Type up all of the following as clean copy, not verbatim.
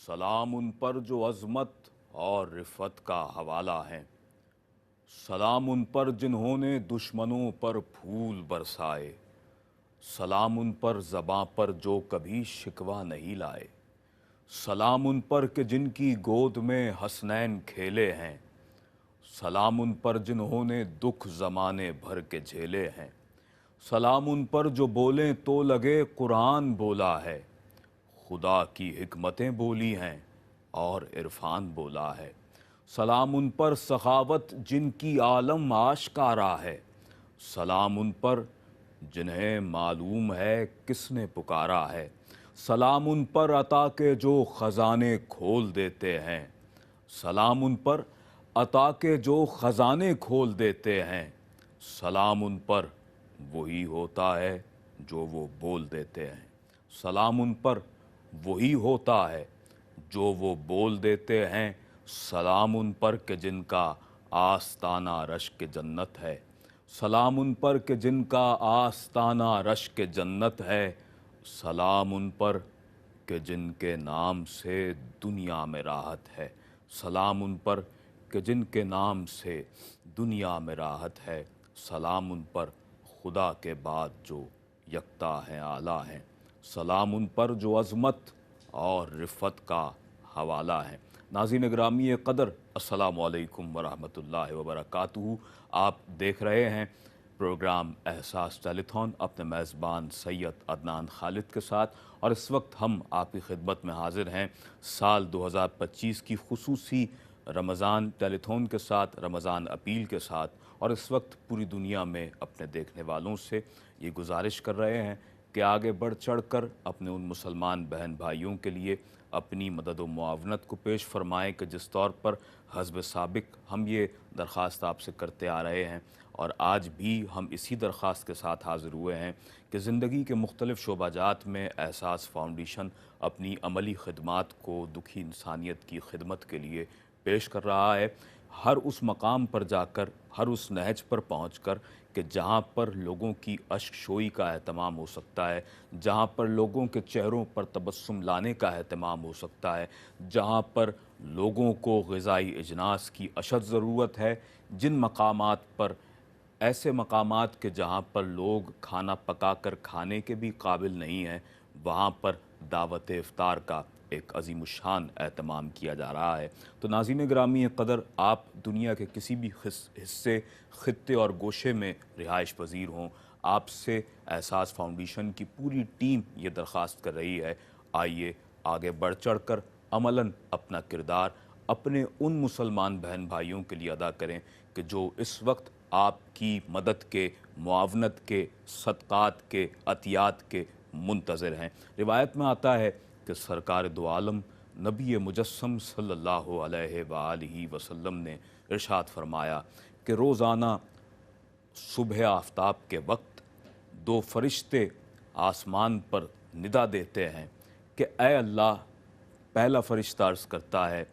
سلام ان پر جو عظمت اور رفعت کا حوالہ ہیں، سلام ان پر جنہوں نے دشمنوں پر پھول برسائے، سلام ان پر زباں پر جو کبھی شکوہ نہیں لائے، سلام ان پر کہ جن کی گود میں حسنین کھیلے ہیں، سلام ان پر جنہوں نے دکھ زمانے بھر کے جھیلے ہیں، سلام ان پر جو بولیں تو لگے قرآن بولا ہے، خدا کی حکمتیں بولی ہیں اور عرفان بولا ہے، سلام ان پر سخاوت جن کی عالم آشکارا ہے، سلام ان پر جنہیں معلوم ہے کس نے پکارا ہے، سلام ان پر عطا کے جو خزانے کھول دیتے ہیں، سلام ان پر عطا کے جو خزانے کھول دیتے ہیں، سلام ان پر وہی ہوتا ہے جو وہ بول دیتے ہیں، سلام ان پر وہی ہوتا ہے جو وہ بول دیتے ہیں، سلام ان پر کہ جن کا آستانہ رشک جنت ہے، سلام ان پر کہ جن کا آستانہ رشک جنت ہے، سلام ان پر کہ جن کے نام سے دنیا میں راحت ہے، سلام ان پر کہ جن کے نام سے دنیا میں راحت ہے، سلام ان پر خدا کے بعد جو یکتا ہیں اعلیٰ ہیں، سلام ان پر جو عظمت اور رفعت کا حوالہ ہے۔ ناظرین گرامی قدر، السلام علیکم ورحمۃ اللہ وبرکاتہ۔ آپ دیکھ رہے ہیں پروگرام احساس ٹیلی تھون اپنے میزبان سید عدنان خالد کے ساتھ، اور اس وقت ہم آپ کی خدمت میں حاضر ہیں سال 2025 کی خصوصی رمضان ٹیلی تھون کے ساتھ، رمضان اپیل کے ساتھ، اور اس وقت پوری دنیا میں اپنے دیکھنے والوں سے یہ گزارش کر رہے ہیں کہ آگے بڑھ چڑھ کر اپنے ان مسلمان بہن بھائیوں کے لیے اپنی مدد و معاونت کو پیش فرمائیں کہ جس طور پر حزب سابق ہم یہ درخواست آپ سے کرتے آ رہے ہیں، اور آج بھی ہم اسی درخواست کے ساتھ حاضر ہوئے ہیں کہ زندگی کے مختلف شعبہ جات میں احساس فاؤنڈیشن اپنی عملی خدمات کو دکھی انسانیت کی خدمت کے لیے پیش کر رہا ہے، ہر اس مقام پر جا کر، ہر اس نہج پر پہنچ کر کہ جہاں پر لوگوں کی اشک شوئی کا اہتمام ہو سکتا ہے، جہاں پر لوگوں کے چہروں پر تبسم لانے کا اہتمام ہو سکتا ہے، جہاں پر لوگوں کو غذائی اجناس کی اشد ضرورت ہے، جن مقامات پر، ایسے مقامات کہ جہاں پر لوگ کھانا پکا کر کھانے کے بھی قابل نہیں ہیں، وہاں پر دعوت افطار کا ایک عظیم الشان اہتمام کیا جا رہا ہے۔ تو ناظرین گرامی قدر، آپ دنیا کے کسی بھی حصے، خطے اور گوشے میں رہائش پذیر ہوں، آپ سے احساس فاؤنڈیشن کی پوری ٹیم یہ درخواست کر رہی ہے، آئیے آگے بڑھ چڑھ کر عملاً اپنا کردار اپنے ان مسلمان بہن بھائیوں کے لیے ادا کریں کہ جو اس وقت آپ کی مدد کے، معاونت کے، صدقات کے، عطیات کے منتظر ہیں۔ روایت میں آتا ہے کہ سرکار دو عالم نبی مجسم صلی اللہ علیہ وآلہ وسلم نے ارشاد فرمایا کہ روزانہ صبح آفتاب کے وقت دو فرشتے آسمان پر ندا دیتے ہیں کہ اے اللہ، پہلا فرشتہ عرض کرتا ہے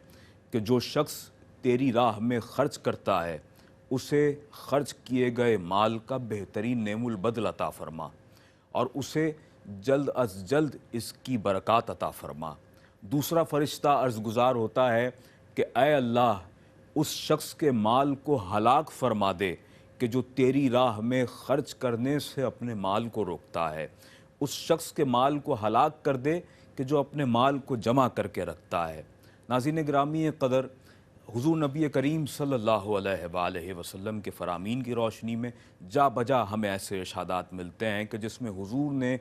کہ جو شخص تیری راہ میں خرچ کرتا ہے اسے خرچ کیے گئے مال کا بہترین نعم البدل عطا فرما، اور اسے جلد از جلد اس کی برکات عطا فرما۔ دوسرا فرشتہ عرض گزار ہوتا ہے کہ اے اللہ، اس شخص کے مال کو ہلاک فرما دے کہ جو تیری راہ میں خرچ کرنے سے اپنے مال کو روکتا ہے، اس شخص کے مال کو ہلاک کر دے کہ جو اپنے مال کو جمع کر کے رکھتا ہے۔ ناظرین گرامی قدر، حضور نبی کریم صلی اللہ علیہ وآلہ وسلم کے فرامین کی روشنی میں جا بجا ہمیں ایسے ارشادات ملتے ہیں کہ جس میں حضور نے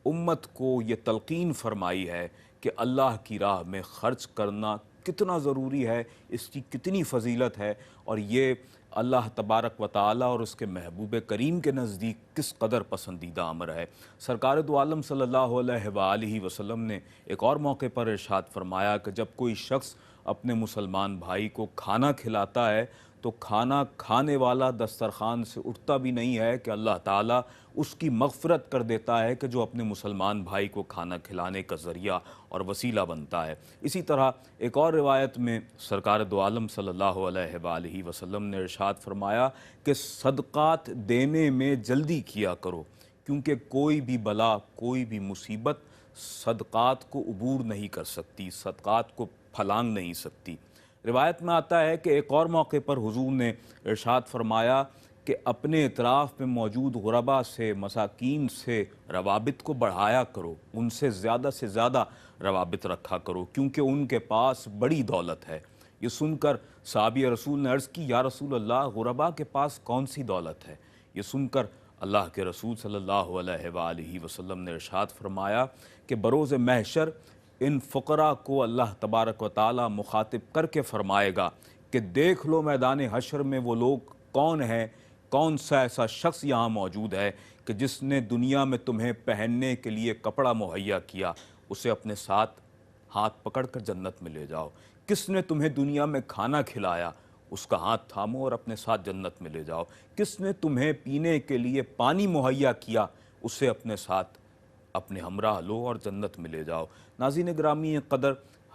امت کو یہ تلقین فرمائی ہے کہ اللہ کی راہ میں خرچ کرنا کتنا ضروری ہے، اس کی کتنی فضیلت ہے، اور یہ اللہ تبارک و تعالیٰ اور اس کے محبوب کریم کے نزدیک کس قدر پسندیدہ امر ہے۔ سرکار دو عالم صلی اللہ علیہ وآلہ وسلم نے ایک اور موقع پر ارشاد فرمایا کہ جب کوئی شخص اپنے مسلمان بھائی کو کھانا کھلاتا ہے تو کھانا کھانے والا دسترخوان سے اٹھتا بھی نہیں ہے کہ اللہ تعالیٰ اس کی مغفرت کر دیتا ہے کہ جو اپنے مسلمان بھائی کو کھانا کھلانے کا ذریعہ اور وسیلہ بنتا ہے۔ اسی طرح ایک اور روایت میں سرکار دو عالم صلی اللہ علیہ وآلہ وسلم نے ارشاد فرمایا کہ صدقات دینے میں جلدی کیا کرو، کیونکہ کوئی بھی بلا، کوئی بھی مصیبت صدقات کو عبور نہیں کر سکتی، صدقات کو پھلانگ نہیں سکتی۔ روایت میں آتا ہے کہ ایک اور موقع پر حضور نے ارشاد فرمایا کہ اپنے اطراف میں موجود غربا سے، مساکین سے روابط کو بڑھایا کرو، ان سے زیادہ روابط رکھا کرو، کیونکہ ان کے پاس بڑی دولت ہے۔ یہ سن کر صحابی رسول نے عرض کی، یا رسول اللہ، غربا کے پاس کون سی دولت ہے؟ یہ سن کر اللہ کے رسول صلی اللہ علیہ وآلہ وسلم نے ارشاد فرمایا کہ بروز محشر ان فقراء کو اللہ تبارک و تعالی مخاطب کر کے فرمائے گا کہ دیکھ لو میدان حشر میں وہ لوگ کون ہیں، کون سا ایسا شخص یہاں موجود ہے کہ جس نے دنیا میں تمہیں پہننے کے لیے کپڑا مہیا کیا، اسے اپنے ساتھ ہاتھ پکڑ کر جنت میں لے جاؤ۔ کس نے تمہیں دنیا میں کھانا کھلایا، اس کا ہاتھ تھامو اور اپنے ساتھ جنت میں لے جاؤ۔ کس نے تمہیں پینے کے لیے پانی مہیا کیا، اسے اپنے ساتھ اپنے ہمراہ لو اور جنت میں لے جاؤ۔ ناظرین گرامی قدر،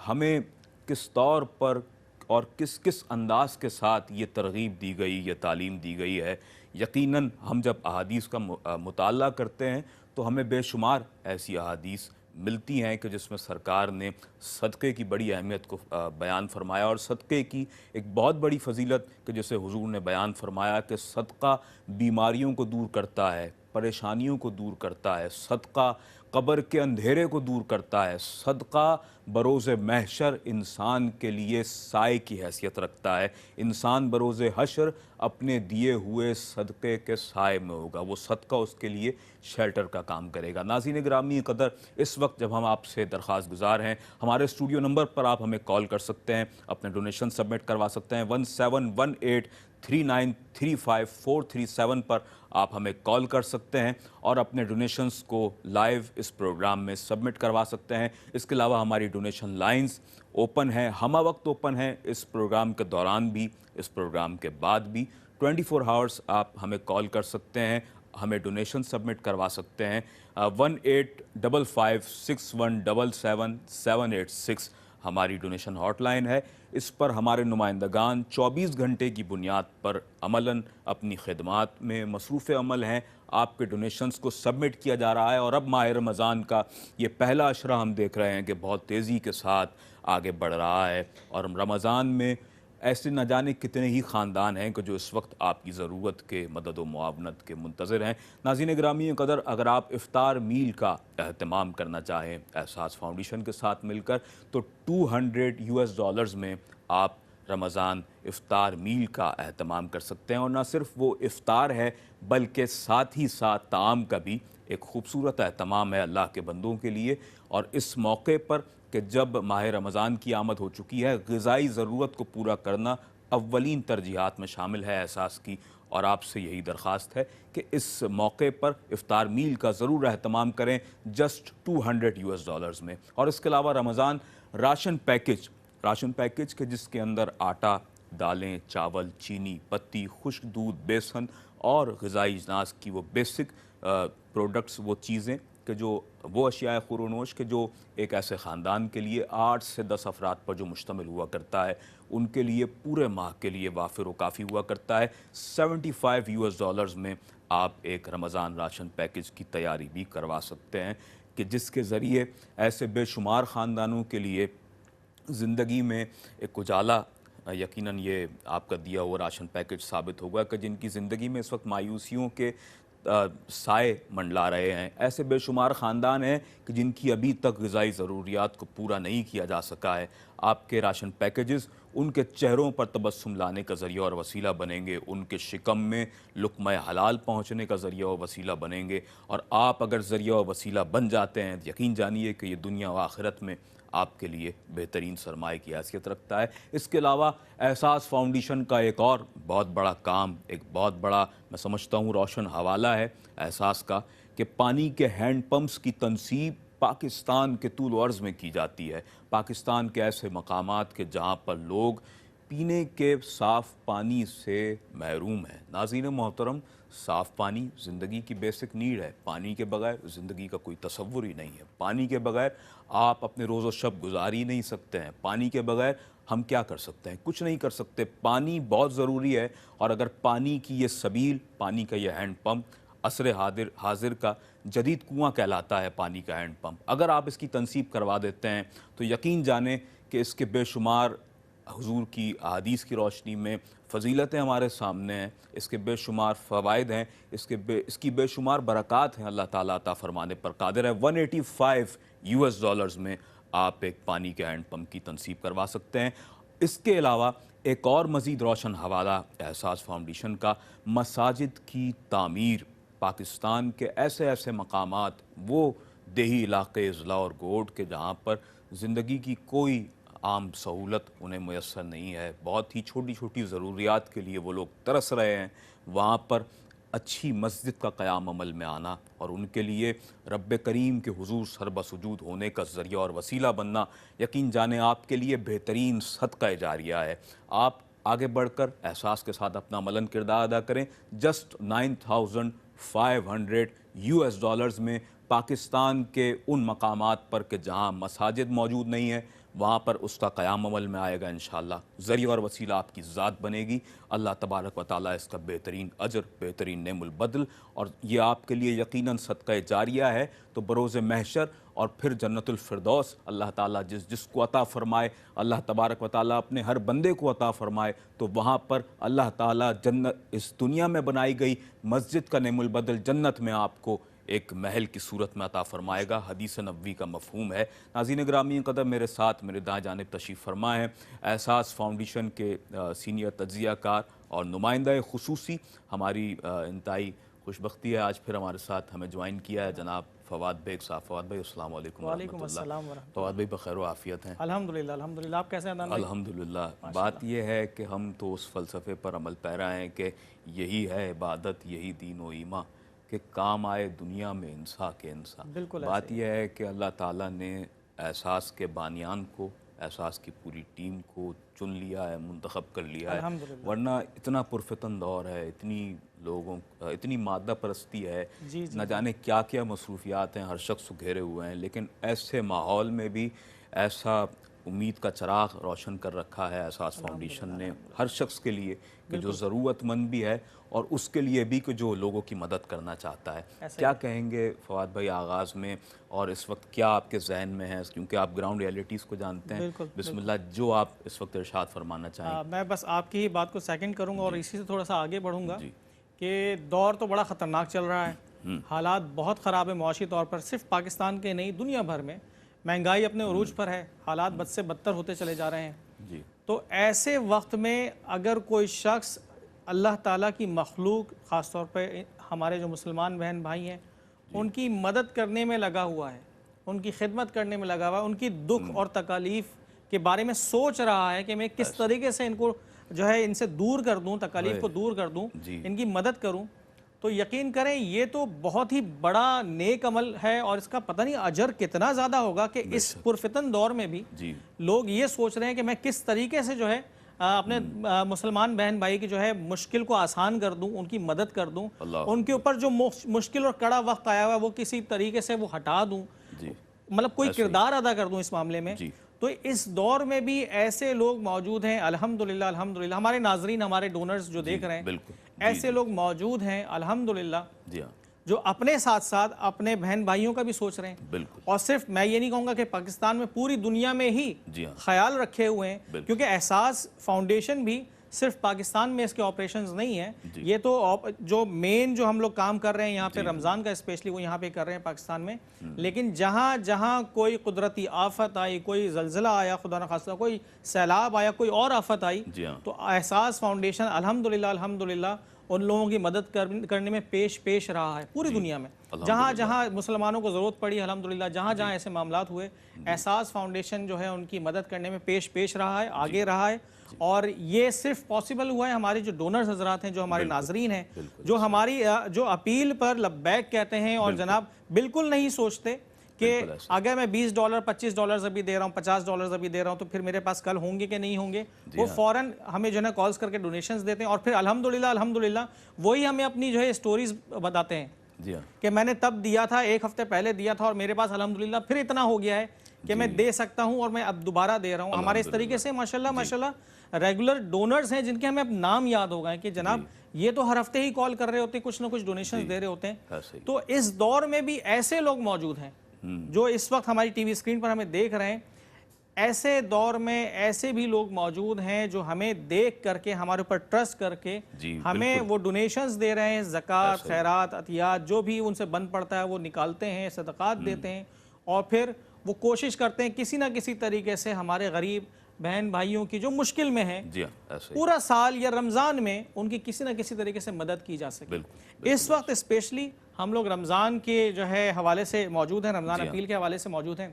ہمیں کس طور پر اور کس کس انداز کے ساتھ یہ ترغیب دی گئی، یہ تعلیم دی گئی ہے، یقیناً ہم جب احادیث کا مطالعہ کرتے ہیں تو ہمیں بے شمار ایسی احادیث ملتی ہیں کہ جس میں سرکار نے صدقے کی بڑی اہمیت کو بیان فرمایا، اور صدقے کی ایک بہت بڑی فضیلت کہ جسے حضور نے بیان فرمایا کہ صدقہ بیماریوں کو دور کرتا ہے، پریشانیوں کو دور کرتا ہے، صدقہ قبر کے اندھیرے کو دور کرتا ہے، صدقہ بروز محشر انسان کے لیے سائے کی حیثیت رکھتا ہے۔ انسان بروز حشر اپنے دیے ہوئے صدقے کے سائے میں ہوگا، وہ صدقہ اس کے لیے شیلٹر کا کام کرے گا۔ ناظرین گرامی قدر، اس وقت جب ہم آپ سے درخواست گزار ہیں، ہمارے اسٹوڈیو نمبر پر آپ ہمیں کال کر سکتے ہیں، اپنے ڈونیشن سبمٹ کروا سکتے ہیں۔ 1718393547 پر آپ ہمیں کال کر سکتے ہیں اور اپنے ڈونیشنز کو لائیو اس پروگرام میں سبمٹ کروا سکتے ہیں۔ اس کے علاوہ ہماری ڈونیشن لائنز اوپن ہیں، ہمہ وقت اوپن ہیں، اس پروگرام کے دوران بھی، اس پروگرام کے بعد بھی 24 آورز آپ ہمیں کال کر سکتے ہیں، ہمیں ڈونیشن سبمٹ کروا سکتے ہیں۔ 185561777786 ہماری ڈونیشن ہاٹ لائن ہے۔ اس پر ہمارے نمائندگان 24 گھنٹے کی بنیاد پر عملاً اپنی خدمات میں مصروف عمل ہیں۔ آپ کے ڈونیشنز کو سبمٹ کیا جا رہا ہے، اور اب ماہ رمضان کا یہ پہلا عشرہ ہم دیکھ رہے ہیں کہ بہت تیزی کے ساتھ آگے بڑھ رہا ہے، اور رمضان میں ایسے نہ جانے کتنے ہی خاندان ہیں کہ جو اس وقت آپ کی ضرورت کے مدد و معاونت کے منتظر ہیں۔ ناظرین گرامی قدر، اگر آپ افطار میل کا اہتمام کرنا چاہیں احساس فاؤنڈیشن کے ساتھ مل کر، تو $200 میں آپ رمضان افطار میل کا اہتمام کر سکتے ہیں، اور نہ صرف وہ افطار ہے بلکہ ساتھ ہی ساتھ طعام کا بھی ایک خوبصورت اہتمام ہے اللہ کے بندوں کے لیے۔ اور اس موقع پر کہ جب ماہ رمضان کی آمد ہو چکی ہے، غذائی ضرورت کو پورا کرنا اولین ترجیحات میں شامل ہے احساس کی، اور آپ سے یہی درخواست ہے کہ اس موقع پر افطار میل کا ضرور اہتمام کریں، جسٹ $200 میں۔ اور اس کے علاوہ رمضان راشن پیکج کے جس کے اندر آٹا، دالیں، چاول، چینی، پتی، خشک دودھ، بیسن اور غذائی اجناس کی وہ بیسک پروڈکٹس، وہ چیزیں کہ جو وہ اشیاء خورونوش کے جو ایک ایسے خاندان کے لیے 8 سے 10 افراد پر جو مشتمل ہوا کرتا ہے، ان کے لیے پورے ماہ کے لیے وافر و کافی ہوا کرتا ہے۔ $75 میں آپ ایک رمضان راشن پیکج کی تیاری بھی کروا سکتے ہیں، کہ جس کے ذریعے ایسے بے شمار خاندانوں کے لیے زندگی میں ایک اجالا یقیناً یہ آپ کا دیا ہوا راشن پیکج ثابت ہوگا کہ جن کی زندگی میں اس وقت مایوسیوں کے سائے منڈلا رہے ہیں۔ ایسے بے شمار خاندان ہیں کہ جن کی ابھی تک غذائی ضروریات کو پورا نہیں کیا جا سکا ہے۔ آپ کے راشن پیکجز ان کے چہروں پر تبسم لانے کا ذریعہ اور وسیلہ بنیں گے، ان کے شکم میں لقمہ حلال پہنچنے کا ذریعہ اور وسیلہ بنیں گے، اور آپ اگر ذریعہ اور وسیلہ بن جاتے ہیں، یقین جانیے کہ یہ دنیا و آخرت میں آپ کے لیے بہترین سرمایہ کی حیثیت رکھتا ہے۔ اس کے علاوہ احساس فاؤنڈیشن کا ایک اور بہت بڑا کام، ایک بہت بڑا میں سمجھتا ہوں روشن حوالہ ہے احساس کا، کہ پانی کے ہینڈ پمپس کی تنصیب پاکستان کے طول و عرض میں کی جاتی ہے۔ پاکستان کے ایسے مقامات کہ جہاں پر لوگ پینے کے صاف پانی سے محروم ہیں۔ ناظرین محترم، صاف پانی زندگی کی بیسک نیڈ ہے۔ پانی کے بغیر زندگی کا کوئی تصور ہی نہیں ہے۔ پانی کے بغیر آپ اپنے روز و شب گزار ہی نہیں سکتے ہیں۔ پانی کے بغیر ہم کیا کر سکتے ہیں؟ کچھ نہیں کر سکتے۔ پانی بہت ضروری ہے، اور اگر پانی کی یہ سبیل، پانی کا یہ ہینڈ پمپ عصر حاضر کا جدید کنواں کہلاتا ہے پانی کا ہینڈ پمپ۔ اگر آپ اس کی تنصیب کروا دیتے ہیں تو یقین جانیں کہ اس کے بے شمار حضور کی احادیث کی روشنی میں فضیلتیں ہمارے سامنے ہیں، اس کے بے شمار فوائد ہیں، اس کی بے شمار برکات ہیں، اللہ تعالیٰ عطا فرمانے پر قادر ہے۔ $185 میں آپ ایک پانی کے ہینڈ پمپ کی تنصیب کروا سکتے ہیں۔ اس کے علاوہ ایک اور مزید روشن حوالہ احساس فاؤنڈیشن کا، مساجد کی تعمیر۔ پاکستان کے ایسے مقامات، وہ دیہی علاقے، اضلاع اور گوٹھ کے جہاں پر زندگی کی کوئی عام سہولت انہیں میسر نہیں ہے، بہت ہی چھوٹی چھوٹی ضروریات کے لیے وہ لوگ ترس رہے ہیں، وہاں پر اچھی مسجد کا قیام عمل میں آنا اور ان کے لیے رب کریم کے حضور سربہ سجود ہونے کا ذریعہ اور وسیلہ بننا، یقین جانیں آپ کے لیے بہترین صدقہ جاریہ ہے۔ آپ آگے بڑھ کر احساس کے ساتھ اپنا عملاً کردار ادا کریں۔ جسٹ $9,500 میں پاکستان کے ان مقامات پر کہ جہاں مساجد موجود نہیں ہیں، وہاں پر اس کا قیام عمل میں آئے گا انشاءاللہ، ذریعہ اور وسیلہ آپ کی ذات بنے گی۔ اللہ تبارک و تعالیٰ اس کا بہترین اجر، بہترین نعم البدل، اور یہ آپ کے لیے یقیناً صدقہ جاریہ ہے، تو بروز محشر اور پھر جنت الفردوس اللہ تعالیٰ جس کو عطا فرمائے، اللہ تبارک و تعالیٰ اپنے ہر بندے کو عطا فرمائے، تو وہاں پر اللہ تعالیٰ جنت، اس دنیا میں بنائی گئی مسجد کا نعم البدل جنت میں آپ کو ایک محل کی صورت میں عطا فرمائے گا۔ حدیث نبوی کا مفہوم ہے۔ ناظرین گرامی قدر، میرے ساتھ میرے دائیں جانب تشریف فرما ہیں احساس فاؤنڈیشن کے سینئر تجزیہ کار اور نمائندہ خصوصی، ہماری انتہائی خوشبختی ہے آج پھر ہمارے ساتھ ہمیں جوائن کیا ہے جناب فواد بیگ صاحب۔ فواد بھائی السلام علیکم وعلیکم السلام ورحمۃ اللہ۔ فواد بھائی بخیر و عافیت ہیں؟ الحمدللہ الحمدللہ، آپ کیسے ہیں؟ الحمدللہ۔ بات یہ ہے کہ ہم تو اس فلسفے پر عمل پیرا ہیں کہ یہی ہے عبادت، یہی دین و ایمان، کہ کام آئے دنیا میں انسا کے انسا۔ بات یہ ہے کہ اللہ تعالیٰ نے احساس کے بانیان کو، احساس کی پوری ٹیم کو چن لیا ہے، منتخب کر لیا ہے، ورنہ اتنا پرفتن دور ہے، اتنی مادہ پرستی ہے، نہ جانے کیا کیا مصروفیات ہیں، ہر شخص گھیرے ہوئے ہیں، لیکن ایسے ماحول میں بھی ایسا امید کا چراغ روشن کر رکھا ہے احساس فاؤنڈیشن نے ہر شخص کے لیے کہ جو ضرورت مند بھی ہے اور اس کے لیے بھی کہ جو لوگوں کی مدد کرنا چاہتا ہے۔ کیا کہیں گے فواد بھائی آغاز میں، اور اس وقت کیا آپ کے ذہن میں ہے، کیونکہ آپ گراؤنڈ ریئلٹیز کو جانتے ہیں؟ بسم اللہ، جو آپ اس وقت ارشاد فرمانا چاہیں۔ میں بس آپ کی ہی بات کو سیکنڈ کروں گا اور اسی سے تھوڑا سا آگے بڑھوں گا کہ دور تو بڑا خطرناک چل رہا ہے، حالات بہت خراب ہے معاشی طور پر، صرف پاکستان کے نہیں دنیا بھر میں مہنگائی اپنے عروج پر ہے، حالات بد سے بدتر ہوتے چلے جا رہے ہیں۔ تو ایسے وقت میں اگر کوئی شخص اللہ تعالیٰ کی مخلوق، خاص طور پہ ہمارے جو مسلمان بہن بھائی ہیں، ان کی مدد کرنے میں لگا ہوا ہے، ان کی خدمت کرنے میں لگا ہوا ہے، ان کی دکھ اور تکالیف کے بارے میں سوچ رہا ہے کہ میں کس طریقے سے ان کو جو ہے ان سے دور کر دوں، تکالیف کو دور کر دوں، ان کی مدد کروں، تو یقین کریں یہ تو بہت ہی بڑا نیک عمل ہے، اور اس کا پتہ نہیں اجر کتنا زیادہ ہوگا کہ اس پرفتن دور میں بھی لوگ یہ سوچ رہے ہیں کہ میں کس طریقے سے جو ہے اپنے مسلمان بہن بھائی کی جو ہے مشکل کو آسان کر دوں، ان کی مدد کر دوں، ان کے اوپر جو مشکل اور کڑا وقت آیا ہوا ہے وہ کسی طریقے سے وہ ہٹا دوں، مطلب کوئی کردار ادا کر دوں اس معاملے میں۔ تو اس دور میں بھی ایسے لوگ موجود ہیں الحمدللہ، الحمدللہ ہمارے ناظرین، ہمارے ڈونرز جو دیکھ رہے ہیں، ایسے لوگ موجود ہیں الحمدللہ جو اپنے ساتھ ساتھ اپنے بہن بھائیوں کا بھی سوچ رہے ہیں، اور صرف میں یہ نہیں کہوں گا کہ پاکستان میں، پوری دنیا میں ہی خیال رکھے ہوئے ہیں، کیونکہ احساس فاؤنڈیشن بھی صرف پاکستان میں اس کے آپریشنز نہیں ہیں، یہ تو جو مین جو ہم لوگ کام کر رہے ہیں یہاں پہ رمضان کا اسپیشلی وہ یہاں پہ کر رہے ہیں پاکستان میں، لیکن جہاں جہاں کوئی قدرتی آفت آئی، کوئی زلزلہ آیا، خدا نخواستہ کوئی سیلاب آیا، کوئی اور آفت آئی، تو احساس فاؤنڈیشن الحمدللہ الحمدللہ ان لوگوں کی مدد کرنے میں پیش رہا ہے پوری دنیا میں، جہاں جہاں مسلمانوں کو ضرورت پڑی الحمدللہ، جہاں جہاں ایسے معاملات ہوئے، احساس فاؤنڈیشن جو ہے ان کی مدد کرنے میں پیش رہا ہے، آگے رہا ہے، اور یہ صرف پاسبل ہوا ہے ہمارے جو ڈونرز حضرات ہیں، جو ہمارے ناظرین ہیں، جو ہماری جو اپیل پر لبیک کہتے ہیں اور جناب بالکل نہیں سوچتے کہ اگر میں $20 $25 ابھی دے رہا ہوں، $50 ابھی دے رہا ہوں، تو پھر میرے پاس کل ہوں گے کہ نہیں ہوں گے، وہ فوراً ہمیں جو ہے کالز کر کے ڈونیشنز دیتے ہیں، اور پھر الحمدللہ وہی ہمیں اپنی جو ہے سٹوریز بتاتے ہیں کہ میں نے تب دیا تھا، ایک ہفتے پہلے دیا تھا، اور میرے پاس الحمدللہ پھر اتنا ہو گیا ہے کہ میں دے سکتا ہوں اور میں اب دوبارہ دے رہا ہوں. ہمارے اس طریقے سے ماشاءاللہ ریگولر ڈونرز ہیں جن کے ہمیں اب نام یاد ہو گئے کہ جناب یہ تو ہر ہفتے ہی کال کر رہے ہوتے ہیں, کچھ نہ کچھ ڈونیشنز دے رہے ہوتے ہیں. تو اس دور میں بھی ایسے لوگ موجود ہیں جو اس وقت ہماری ٹی وی اسکرین پر ہمیں دیکھ رہے ہیں. ایسے دور میں ایسے بھی لوگ موجود ہیں جو ہمیں دیکھ کر کے, ہمارے اوپر ٹرسٹ کر کے ہمیں وہ ڈونیشنز دے رہے ہیں, زکوٰۃ, خیرات, عطیات جو بھی ان سے بن پڑتا ہے وہ نکالتے ہیں, صدقات دیتے ہیں, اور پھر وہ کوشش کرتے ہیں کسی نہ کسی طریقے سے ہمارے غریب بہن بھائیوں کی جو مشکل میں ہیں پورا سال یا رمضان میں ان کی کسی نہ کسی طریقے سے مدد کی جا سکے. اس وقت اسپیشلی ہم لوگ رمضان کے جو ہے حوالے سے موجود ہیں, رمضان اپیل کے حوالے سے موجود ہیں.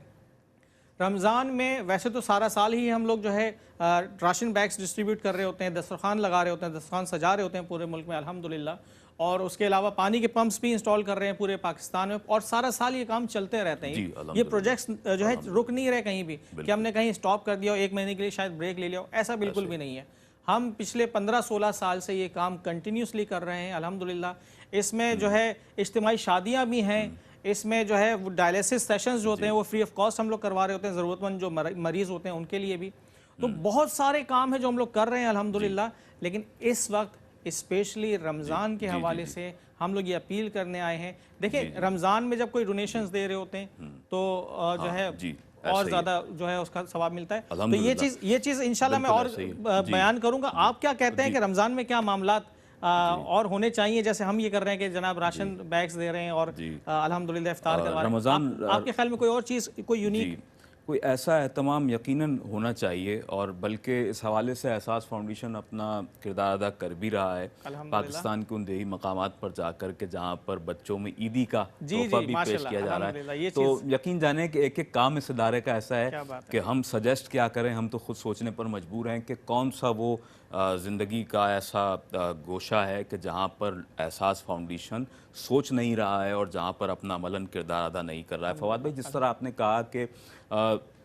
رمضان میں ویسے تو سارا سال ہی ہم لوگ جو ہے راشن بیگز ڈسٹریبیوٹ کر رہے ہوتے ہیں, دسترخوان لگا رہے ہوتے ہیں, دسترخوان سجا رہے ہوتے ہیں پورے ملک میں الحمدللہ, اور اس کے علاوہ پانی کے پمپس بھی انسٹال کر رہے ہیں پورے پاکستان میں, اور سارا سال یہ کام چلتے رہتے ہیں. یہ پروجیکٹس جو ہے رک نہیں رہے کہیں بھی کہ ہم نے کہیں سٹاپ کر دیا ہو, ایک مہینے کے لیے شاید بریک لے لیا ہو, ایسا بالکل بھی نہیں ہے. ہم پچھلے 15-16 سال سے یہ کام کنٹینیوسلی کر رہے ہیں الحمدللہ. اس میں جو ہے اجتماعی شادیاں بھی ہیں, اس میں جو ہے وہ ڈائلیسس سیشنز جو ہوتے ہیں وہ فری آف کاسٹ ہم لوگ کروا رہے ہوتے ہیں, ضرورت مند جو مریض ہوتے ہیں ان کے لیے بھی. تو بہت سارے کام ہیں جو ہم لوگ کر رہے ہیں الحمدللہ. لیکن اس وقت اسپیشلی رمضان کے حوالے سے ہم لوگ یہ اپیل کرنے آئے ہیں. دیکھیں رمضان میں جب کوئی ڈونیشنز دے رہے ہوتے ہیں تو جو ہے اور زیادہ جو ہے اس کا ثواب ملتا ہے. تو یہ چیز انشاءاللہ میں اور بیان کروں گا. آپ کیا کہتے ہیں کہ رمضان میں کیا معاملات اور ہونے چاہیے, جیسے ہم یہ کر رہے ہیں کہ جناب راشن بیگز دے رہے ہیں اور الحمدللہ افطار کروا رہے ہیں, آپ کے خیال میں کوئی اور چیز, کوئی یونیک کوئی ایسا اہتمام یقیناً ہونا چاہیے, اور بلکہ اس حوالے سے احساس فاؤنڈیشن اپنا کردار ادا کر بھی رہا ہے پاکستان کے ان دیہی مقامات پر جا کر کے جہاں پر بچوں میں عیدی کا تحفہ بھی پیش کیا جا رہا ہے. تو یقین جانیں کہ ایک ایک کام اس ادارے کا ایسا ہے کہ ہم سجیسٹ کیا کریں, ہم تو خود سوچنے پر مجبور ہیں کہ کون سا وہ زندگی کا ایسا گوشہ ہے کہ جہاں پر احساس فاؤنڈیشن سوچ نہیں رہا ہے اور جہاں پر اپنا عملاً کردار ادا نہیں کر رہا ہے. فواد بھائی, جس طرح آپ نے کہا کہ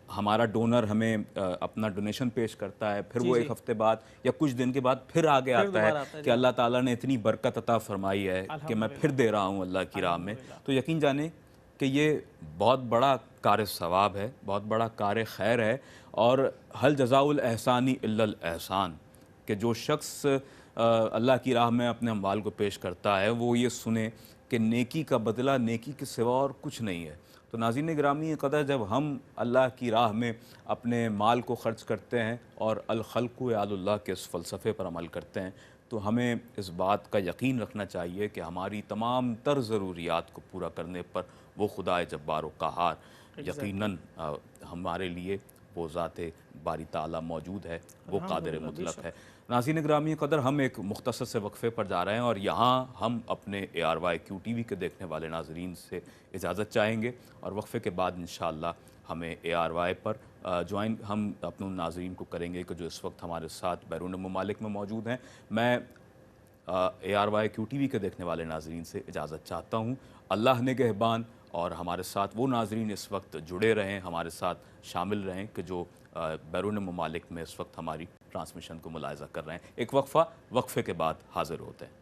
ہمارا ڈونر ہمیں اپنا ڈونیشن پیش کرتا ہے, پھر وہ ایک ہفتے بعد یا کچھ دن کے بعد پھر آگے آتا ہے کہ اللہ تعالیٰ نے اتنی برکت عطا فرمائی ہے کہ میں پھر دے رہا ہوں اللہ کی راہ میں, تو یقین جانیں کہ یہ بہت بڑا کار ثواب ہے, بہت بڑا کار خیر ہے. اور حل جزاء الاحسان الا الاحسان, کہ جو شخص اللہ کی راہ میں اپنے اموال کو پیش کرتا ہے وہ یہ سنے کہ نیکی کا بدلہ نیکی کے سوا اور کچھ نہیں ہے. تو ناظرین گرامی قدر, جب ہم اللہ کی راہ میں اپنے مال کو خرچ کرتے ہیں اور الخلق یعل اللہ کے اس فلسفے پر عمل کرتے ہیں, تو ہمیں اس بات کا یقین رکھنا چاہیے کہ ہماری تمام تر ضروریات کو پورا کرنے پر وہ خدا جبار و قہار یقیناً ہمارے لیے وہ ذات باری تعالیٰ موجود ہے, وہ قادر مطلق ہے. ناظرین گرامی قدر, ہم ایک مختصر سے وقفے پر جا رہے ہیں اور یہاں ہم اپنے ARYQ TV کے دیکھنے والے ناظرین سے اجازت چاہیں گے, اور وقفے کے بعد انشاءاللہ ہمیں ARY پر جوائن ہم اپنے ناظرین کو کریں گے کہ جو اس وقت ہمارے ساتھ بیرون ممالک میں موجود ہیں. میں ARYQ TV کے دیکھنے والے ناظرین سے اجازت چاہتا ہوں. اللہ نگہبان, اور ہمارے ساتھ وہ ناظرین اس وقت جڑے رہیں, ہمارے ساتھ شامل رہیں کہ جو بیرون ممالک میں اس وقت ہماری ٹرانسمیشن کو ملاحظہ کر رہے ہیں. ایک وقفے کے بعد حاضر ہوتے ہیں.